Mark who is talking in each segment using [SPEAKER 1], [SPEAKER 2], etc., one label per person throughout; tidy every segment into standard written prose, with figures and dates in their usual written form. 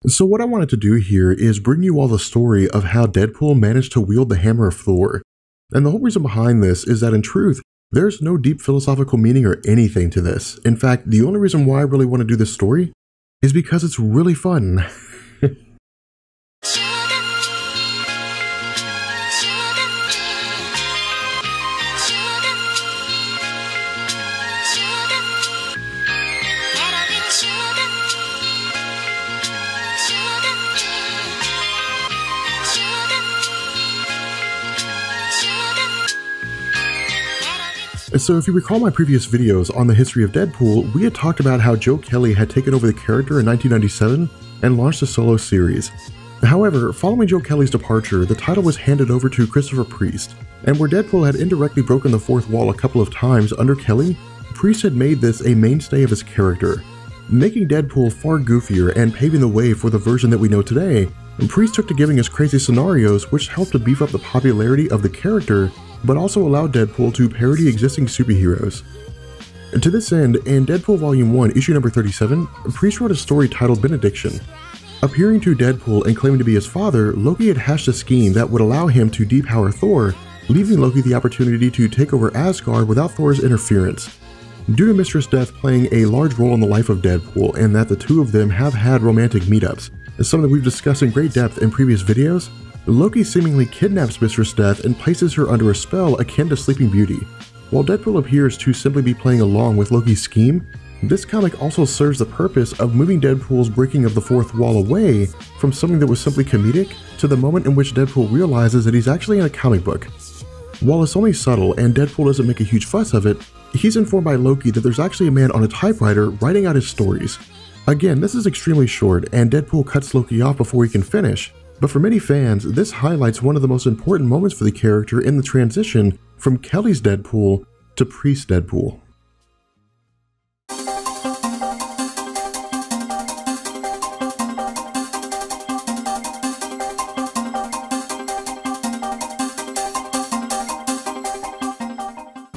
[SPEAKER 1] So what I wanted to do here is bring you all the story of how Deadpool managed to wield the hammer of Thor. And the whole reason behind this is that in truth, there's no deep philosophical meaning or anything to this. In fact, the only reason why I really want to do this story is because it's really fun. So if you recall my previous videos on the history of Deadpool, we had talked about how Joe Kelly had taken over the character in 1997 and launched a solo series. However, following Joe Kelly's departure, the title was handed over to Christopher Priest, and where Deadpool had indirectly broken the fourth wall a couple of times under Kelly, Priest had made this a mainstay of his character, making Deadpool far goofier and paving the way for the version that we know today. And Priest took to giving us crazy scenarios, which helped to beef up the popularity of the character, but also allowed Deadpool to parody existing superheroes. And to this end, in Deadpool Volume 1, issue number 37, Priest wrote a story titled Benediction. Appearing to Deadpool and claiming to be his father, Loki had hatched a scheme that would allow him to depower Thor, leaving Loki the opportunity to take over Asgard without Thor's interference. Due to Mistress Death playing a large role in the life of Deadpool and that the two of them have had romantic meetups, something that we've discussed in great depth in previous videos, Loki seemingly kidnaps Mistress Death and places her under a spell akin to Sleeping Beauty. While Deadpool appears to simply be playing along with Loki's scheme, this comic also serves the purpose of moving Deadpool's breaking of the fourth wall away from something that was simply comedic to the moment in which Deadpool realizes that he's actually in a comic book. While it's only subtle and Deadpool doesn't make a huge fuss of it, he's informed by Loki that there's actually a man on a typewriter writing out his stories. Again, this is extremely short and Deadpool cuts Loki off before he can finish. But for many fans, this highlights one of the most important moments for the character in the transition from Kelly's Deadpool to Priest's Deadpool.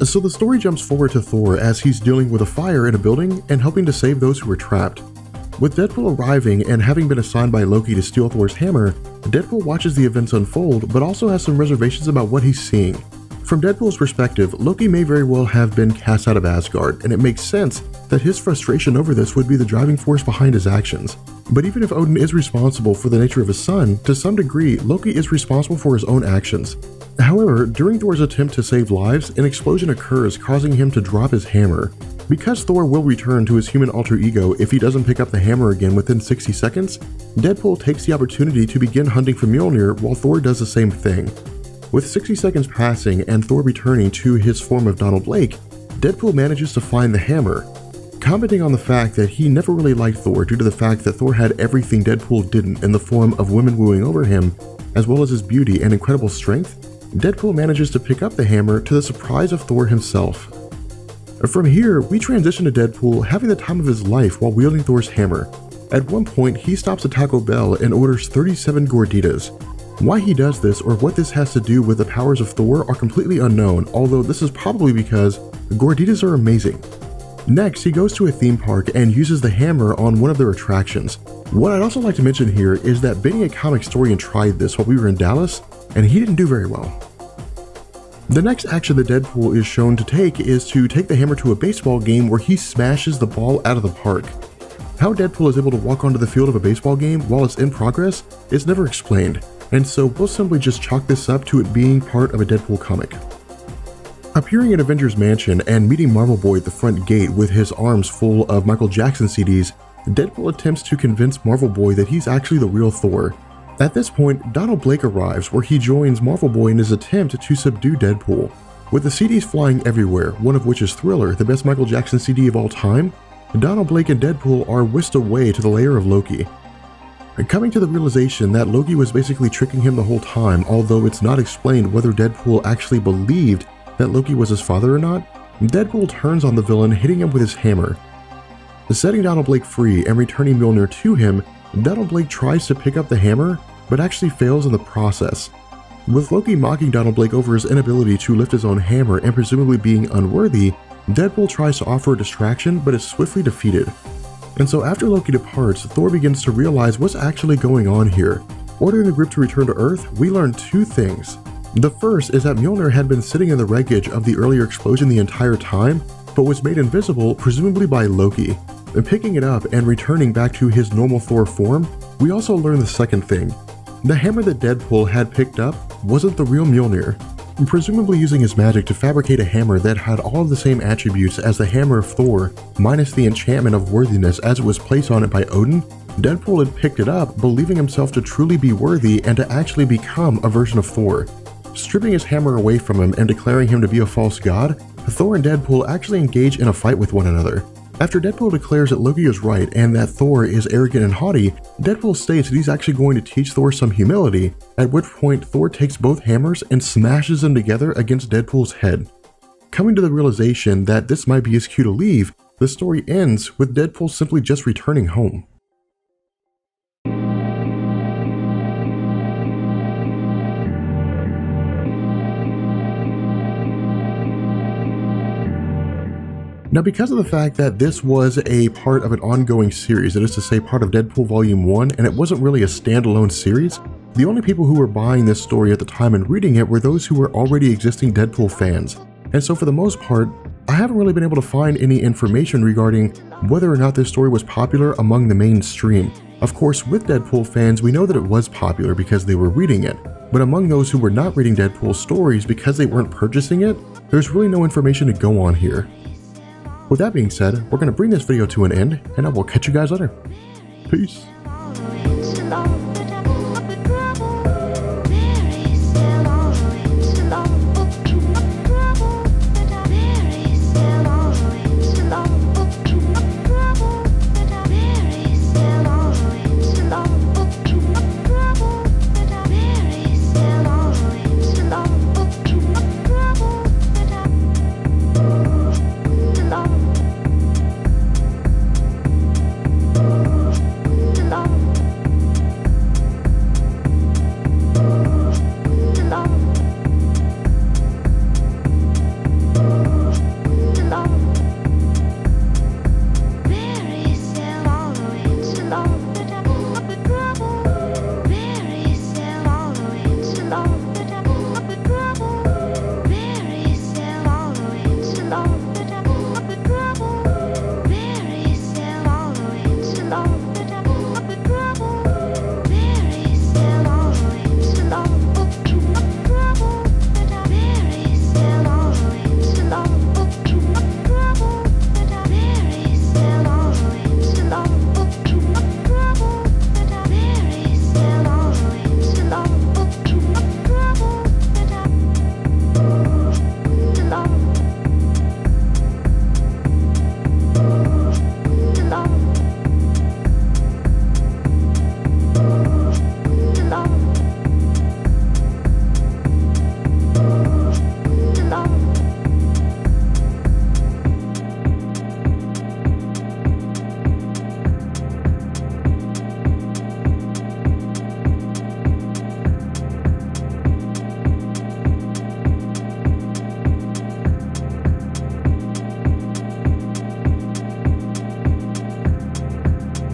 [SPEAKER 1] So the story jumps forward to Thor as he's dealing with a fire in a building and helping to save those who are trapped. With Deadpool arriving and having been assigned by Loki to steal Thor's hammer, Deadpool watches the events unfold but also has some reservations about what he's seeing. From Deadpool's perspective, Loki may very well have been cast out of Asgard, and it makes sense that his frustration over this would be the driving force behind his actions. But even if Odin is responsible for the nature of his son, to some degree, Loki is responsible for his own actions. However, during Thor's attempt to save lives, an explosion occurs causing him to drop his hammer. Because Thor will return to his human alter ego if he doesn't pick up the hammer again within 60 seconds, Deadpool takes the opportunity to begin hunting for Mjolnir while Thor does the same thing. With 60 seconds passing and Thor returning to his form of Donald Blake, Deadpool manages to find the hammer. Commenting on the fact that he never really liked Thor due to the fact that Thor had everything Deadpool didn't in the form of women wooing over him, as well as his beauty and incredible strength, Deadpool manages to pick up the hammer to the surprise of Thor himself. From here, we transition to Deadpool having the time of his life while wielding Thor's hammer. At one point, he stops at Taco Bell and orders 37 gorditas. Why he does this or what this has to do with the powers of Thor are completely unknown, although this is probably because gorditas are amazing. Next, he goes to a theme park and uses the hammer on one of their attractions. What I'd also like to mention here is that being a comic historian tried this while we were in Dallas, and he didn't do very well. The next action that Deadpool is shown to take is to take the hammer to a baseball game where he smashes the ball out of the park. How Deadpool is able to walk onto the field of a baseball game while it's in progress is never explained, and so we'll simply just chalk this up to it being part of a Deadpool comic. Appearing in Avengers Mansion and meeting Marvel Boy at the front gate with his arms full of Michael Jackson CDs, Deadpool attempts to convince Marvel Boy that he's actually the real Thor. At this point, Donald Blake arrives where he joins Marvel Boy in his attempt to subdue Deadpool. With the CDs flying everywhere, one of which is Thriller, the best Michael Jackson CD of all time, Donald Blake and Deadpool are whisked away to the lair of Loki. Coming to the realization that Loki was basically tricking him the whole time, although it's not explained whether Deadpool actually believed that Loki was his father or not, Deadpool turns on the villain, hitting him with his hammer. Setting Donald Blake free and returning Mjolnir to him, Donald Blake tries to pick up the hammer, but actually fails in the process. With Loki mocking Donald Blake over his inability to lift his own hammer and presumably being unworthy, Deadpool tries to offer a distraction but is swiftly defeated. And so after Loki departs, Thor begins to realize what's actually going on here. Ordering the group to return to Earth, we learn two things. The first is that Mjolnir had been sitting in the wreckage of the earlier explosion the entire time, but was made invisible presumably by Loki. And picking it up and returning back to his normal Thor form, we also learn the second thing. The hammer that Deadpool had picked up wasn't the real Mjolnir. Presumably using his magic to fabricate a hammer that had all of the same attributes as the hammer of Thor, minus the enchantment of worthiness as it was placed on it by Odin, Deadpool had picked it up, believing himself to truly be worthy and to actually become a version of Thor. Stripping his hammer away from him and declaring him to be a false god, Thor and Deadpool actually engage in a fight with one another. After Deadpool declares that Loki is right and that Thor is arrogant and haughty, Deadpool states that he's actually going to teach Thor some humility, at which point Thor takes both hammers and smashes them together against Deadpool's head. Coming to the realization that this might be his cue to leave, the story ends with Deadpool simply just returning home. Now, because of the fact that this was a part of an ongoing series, that is to say part of Deadpool Volume 1, and it wasn't really a standalone series, the only people who were buying this story at the time and reading it were those who were already existing Deadpool fans. And so for the most part, I haven't really been able to find any information regarding whether or not this story was popular among the mainstream. Of course, with Deadpool fans, we know that it was popular because they were reading it, but among those who were not reading Deadpool stories because they weren't purchasing it, there's really no information to go on here. With that being said, we're going to bring this video to an end, and I will catch you guys later. Peace.